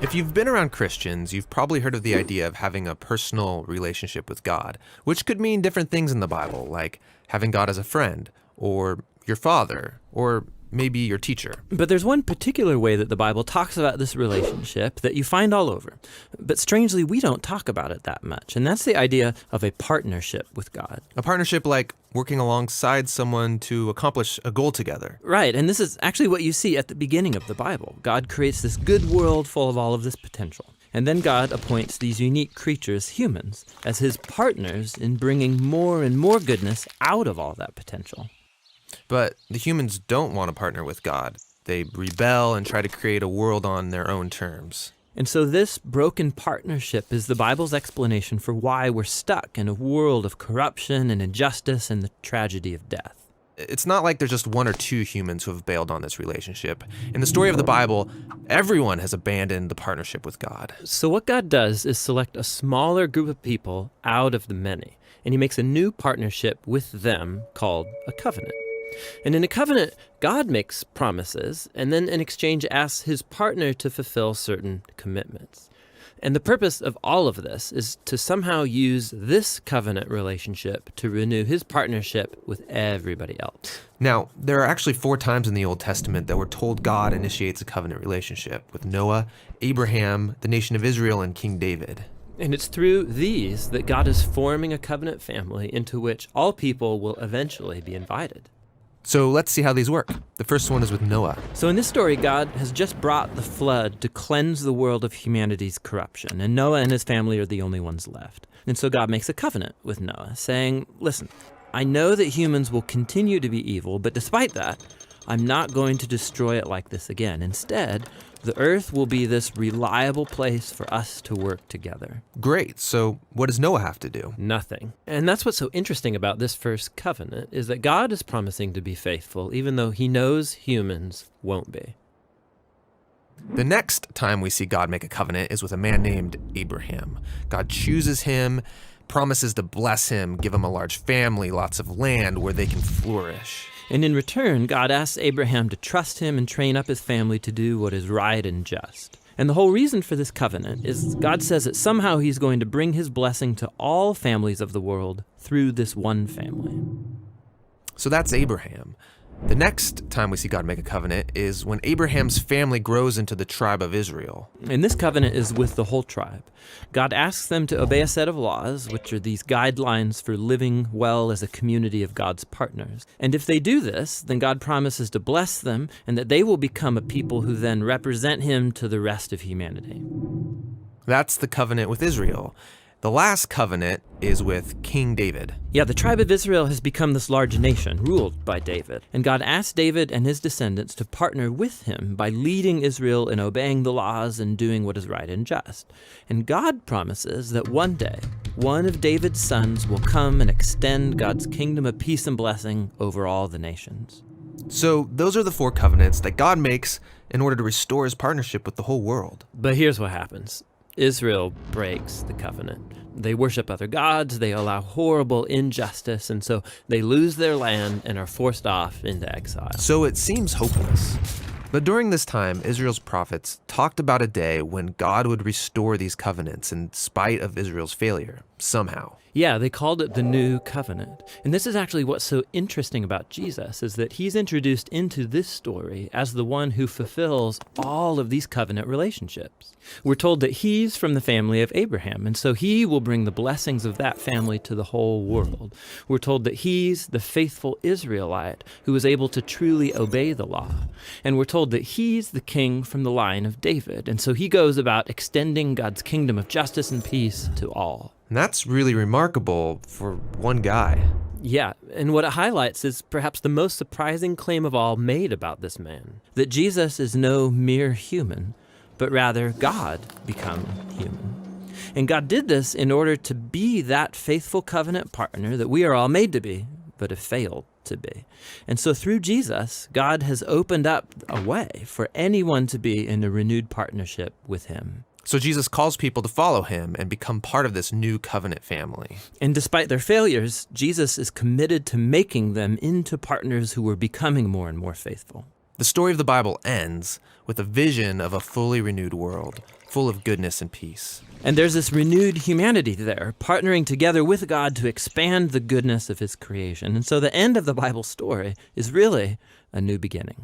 If you've been around Christians, you've probably heard of the idea of having a personal relationship with God, which could mean different things in the Bible, like having God as a friend, or your father, or maybe your teacher. But there's one particular way that the Bible talks about this relationship that you find all over. But strangely, we don't talk about it that much, and that's the idea of a partnership with God. A partnership like working alongside someone to accomplish a goal together. Right, and this is actually what you see at the beginning of the Bible. God creates this good world full of all of this potential. And then God appoints these unique creatures, humans, as his partners in bringing more and more goodness out of all that potential. But the humans don't want to partner with God. They rebel and try to create a world on their own terms. And so this broken partnership is the Bible's explanation for why we're stuck in a world of corruption and injustice and the tragedy of death. It's not like there's just one or two humans who have bailed on this relationship. In the story of the Bible, everyone has abandoned the partnership with God. So what God does is select a smaller group of people out of the many, and he makes a new partnership with them called a covenant. And in a covenant, God makes promises, and then in exchange asks his partner to fulfill certain commitments. And the purpose of all of this is to somehow use this covenant relationship to renew his partnership with everybody else. Now, there are actually 4 times in the Old Testament that we're told God initiates a covenant relationship with Noah, Abraham, the nation of Israel, and King David. And it's through these that God is forming a covenant family into which all people will eventually be invited. So let's see how these work. The first one is with Noah. So in this story, God has just brought the flood to cleanse the world of humanity's corruption, and Noah and his family are the only ones left. And so God makes a covenant with Noah, saying, listen, I know that humans will continue to be evil, but despite that, I'm not going to destroy it like this again. Instead, the earth will be this reliable place for us to work together. Great. So what does Noah have to do? Nothing. And that's what's so interesting about this first covenant, is that God is promising to be faithful, even though he knows humans won't be. The next time we see God make a covenant is with a man named Abraham. God chooses him, promises to bless him, give him a large family, lots of land where they can flourish. And in return, God asks Abraham to trust him and train up his family to do what is right and just. And the whole reason for this covenant is God says that somehow he's going to bring his blessing to all families of the world through this one family. So that's Abraham. The next time we see God make a covenant is when Abraham's family grows into the tribe of Israel. And this covenant is with the whole tribe. God asks them to obey a set of laws, which are these guidelines for living well as a community of God's partners. And if they do this, then God promises to bless them and that they will become a people who then represent him to the rest of humanity. That's the covenant with Israel. The last covenant is with King David. Yeah, the tribe of Israel has become this large nation ruled by David. And God asked David and his descendants to partner with him by leading Israel in obeying the laws and doing what is right and just. And God promises that one day, one of David's sons will come and extend God's kingdom of peace and blessing over all the nations. So those are the 4 covenants that God makes in order to restore his partnership with the whole world. But here's what happens. Israel breaks the covenant. They worship other gods, they allow horrible injustice, and so they lose their land and are forced off into exile. So it seems hopeless. But during this time, Israel's prophets talked about a day when God would restore these covenants in spite of Israel's failure, somehow. Yeah, they called it the New Covenant. And this is actually what's so interesting about Jesus, is that he's introduced into this story as the one who fulfills all of these covenant relationships. We're told that he's from the family of Abraham, and so he will bring the blessings of that family to the whole world. We're told that he's the faithful Israelite who is able to truly obey the law. And we're told that he's the king from the line of David, and so he goes about extending God's kingdom of justice and peace to all. And that's really remarkable for one guy. Yeah, and what it highlights is perhaps the most surprising claim of all made about this man, that Jesus is no mere human, but rather God become human. And God did this in order to be that faithful covenant partner that we are all made to be, but have failed to be. And so through Jesus, God has opened up a way for anyone to be in a renewed partnership with him. So Jesus calls people to follow him and become part of this new covenant family. And despite their failures, Jesus is committed to making them into partners who are becoming more and more faithful. The story of the Bible ends with a vision of a fully renewed world, full of goodness and peace. And there's this renewed humanity there, partnering together with God to expand the goodness of his creation. And so the end of the Bible story is really a new beginning.